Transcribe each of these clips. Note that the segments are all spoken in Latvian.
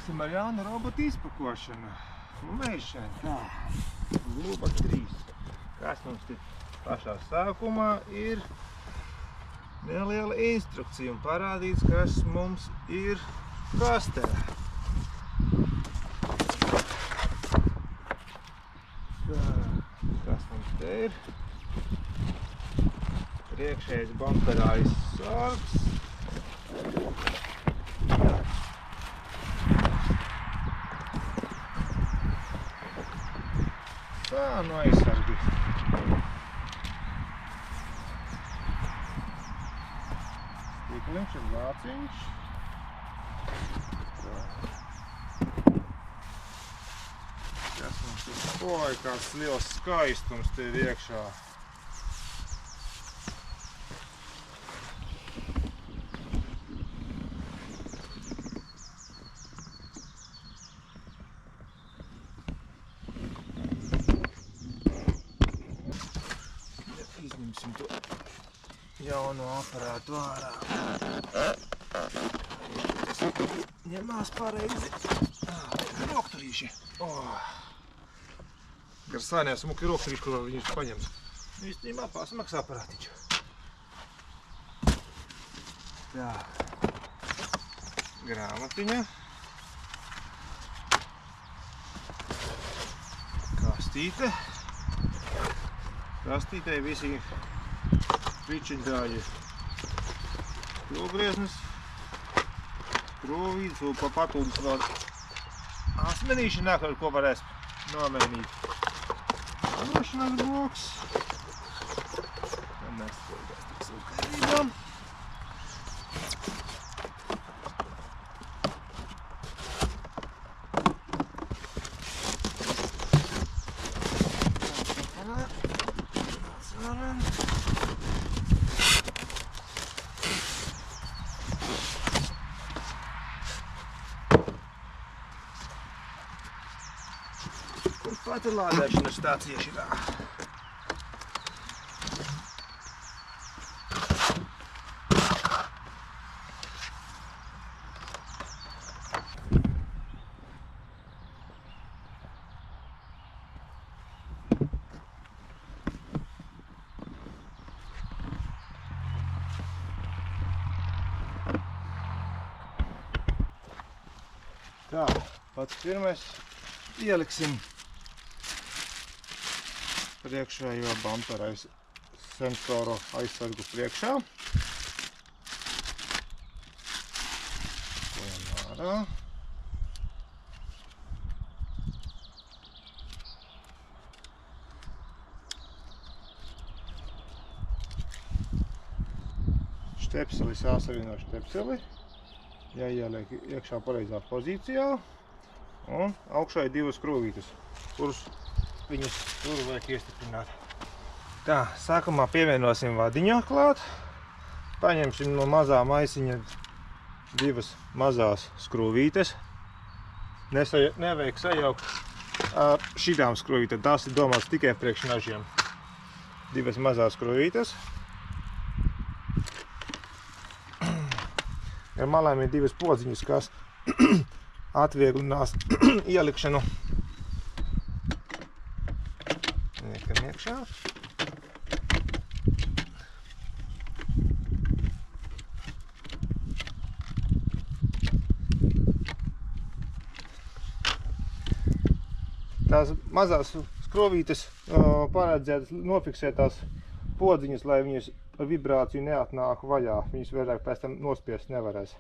Sāksim ar jaunu robotu izpakošanu. Filmēšanu. Tā. Luba 3. Kas mums te pašā sākumā ir neliela instrukcija un parādīts, kas mums ir kastē. Tā. Kas mums te ir? Priekšējais bamperājs sargs. Tā, nu aizsargi. Stikliņš un vāciņš. Tā. Kas mums ir? Oi, kāds liels skaistums te ir iekšā. Izņemsim to jauno aparātu ārā. Ņemās pareizi. Rokturīši. Gar sānē smuki rokturīši, kur viņus paņems. Īstenībā pasmaksā aparātiņu. Tā. Grāmatiņa. Kastīte. Kastītei visi pričindāļi. Skrūvgrieznis, skrūvītes, un pa patūmas vēl asmenīši nāk, ar ko varēs nomainīt. Nošanas bloks. Un mēs to savu kārībām. Pati lādēšanas stācija šitā. Tā, pats pirmais ieliksim priekšējo bamperais sensoru aizsargu priekšā. Un ārā. Štepselis jāsavieno štepseli. Jāieliek iekšā pareizā pozīcijā. Un augšā ir divas skrūvītes, kuras viņus tur vajag iestiprināt. Tā, sākumā pievienosim vadiņu klāt. Paņemsim no mazā maisiņa divas mazās skrūvītes. Nevajag sajaukt ar šitām skrūvītēm. Tās ir domāts tikai priekš nažiem. Divas mazās skrūvītes. Ar malēm ir divas podziņas, kas atvieglinās ielikšanu. Liekam iekšā. Tās mazās skrovītes paredzētas nofiksēt tās podziņas, lai viņas ar vibrāciju neatnāk vaļā. Viņas vairāk pēc tam nospiest nevarēs.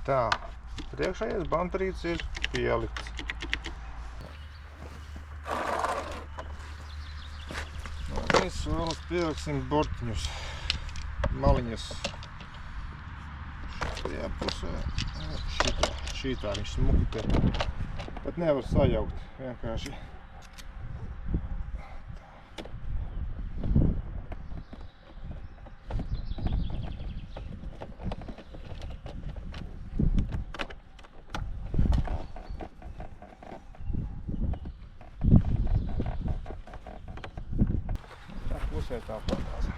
Tā, priekšējais bamperīts ir pielikts. Mēs vēl pieliksim bortiņus, maliņas tajā pusē. Šitā viņš smuki te. Pat nevar sajaukt, vienkārši. Tā pusē tāpatās.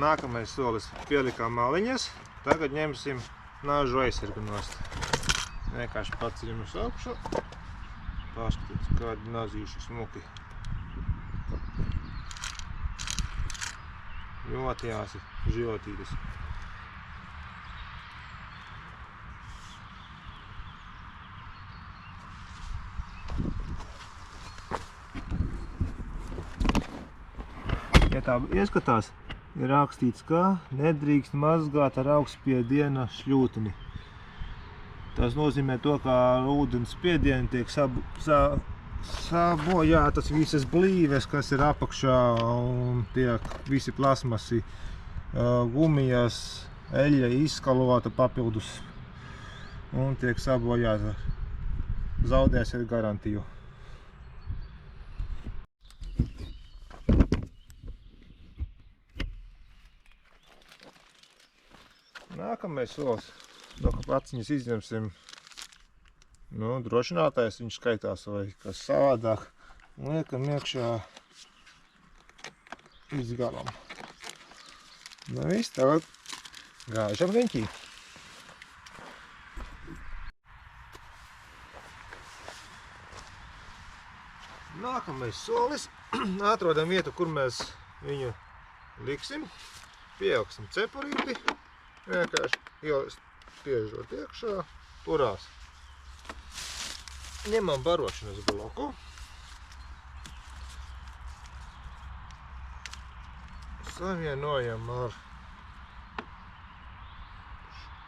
Nākamais solis pielikām maliņas, tagad ņemsim nāžu aizsargu nost. Vienkārši paceļam uz augšu, paskatīt, kādi nazīši smuki. Ļoti jāsi životītis. Ja tā ieskatās, ir rakstīts, ka nedrīkst mazgāt ar augstspiediena šļūteni. Tas nozīmē to, ka ar ūdens spiedienu tiek sabojātas visas blīves, kas ir apakšā, un tiek visi plasmasi, gumijas, eļļa izskalota papildus un tiek sabojāta. Zaudēs ar garantiju. Nākamais solis, no paciņas izņemsim drošinātājs, viņš skaitās vai kas savādāk, un liekam iekšā līdz galam. Viss, tagad gāžam riņķī. Nākamais solis, atrodam vietu, kur mēs viņu liksim, pieaugsim cepurīti. Vienkārši spiežot iekšā, turās. Ņemam barošanas bloku. Savienojam ar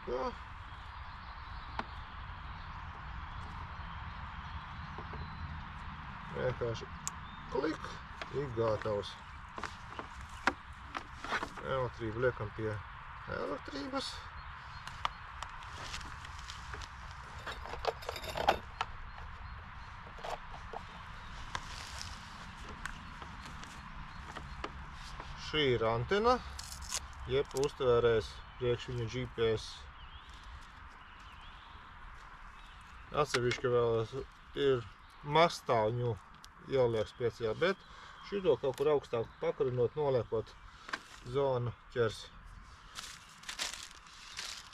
šo. Vienkārši klik, ir gatavs. Elektrību liekam pie elektrības. Šī ir antena, jeb uztvērēs priekš viņa GPS. Atsevišķi vēl ir mazstāvņu ieliek speciāli, bet šito kaut kur augstāk pakarinot, noliekot zonu ķers.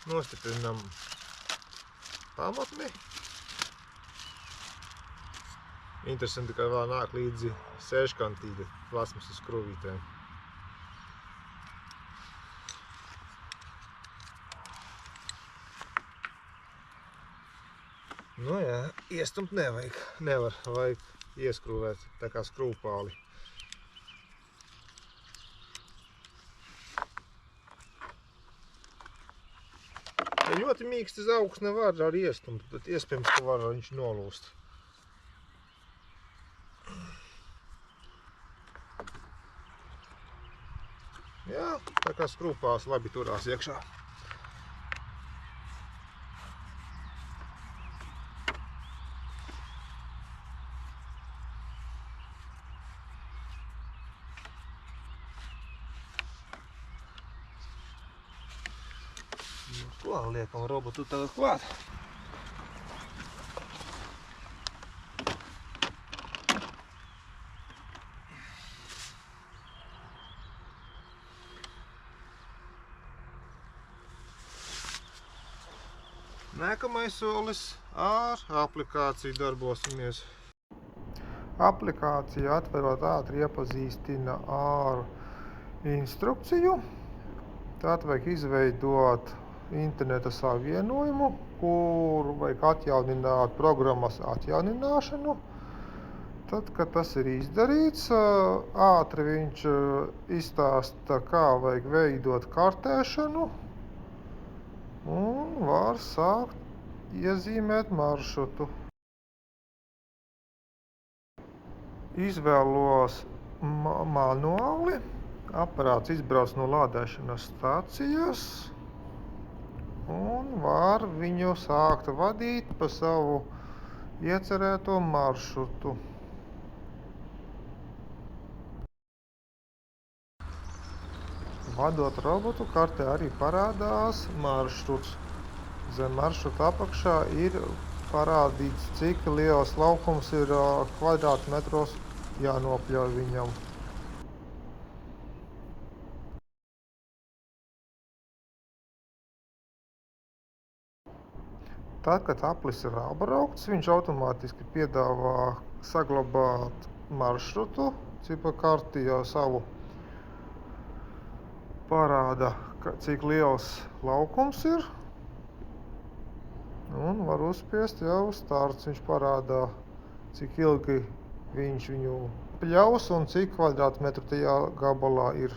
Nostiprinam pamatni. Interesanti, ka vēl nāk līdzi sēžkantīti plasmasas skrūvītēm. Nu jā, iestumt nevar, vajag ieskrūvēt tā kā skrūvpāli. Ja ļoti mīksti augsne var arī iestumt, tad iespējams, ka var viņš nolūst. Jā, tā kā skrūvpāls labi turās iekšā. Ko liekam robotu tagad klāt? nākamais solis ar aplikāciju darbosimies. Aplikācija atverot ātri iepazīstina ar instrukciju. Tad vajag izveidot interneta savienojumu, kur vajag atjaunināt programmas atjaunināšanu. Tad, kad tas ir izdarīts, ātri viņš izstāsta, kā vajag veidot kartēšanu un var sākt iezīmēt maršrutu. Izvēlos manuāli. Aparāts izbrauc no lādēšanas stācijas un var viņu sākt vadīt pa savu iecerēto maršrutu. Vadot robotu, kartē arī parādās maršruts. Zem maršruta apakšā ir parādīts, cik liels laukums ir kvadrātmetros jānopļauj viņam. Tad, kad aplis ir apbraukts, viņš automātiski piedāvā saglabāt maršrutu, cipa karti jau savu parāda, cik liels laukums ir, un var uzspiest jau starts. Viņš parādā, cik ilgi viņš viņu pļaus un cik kvadrātmetru tajā gabalā ir.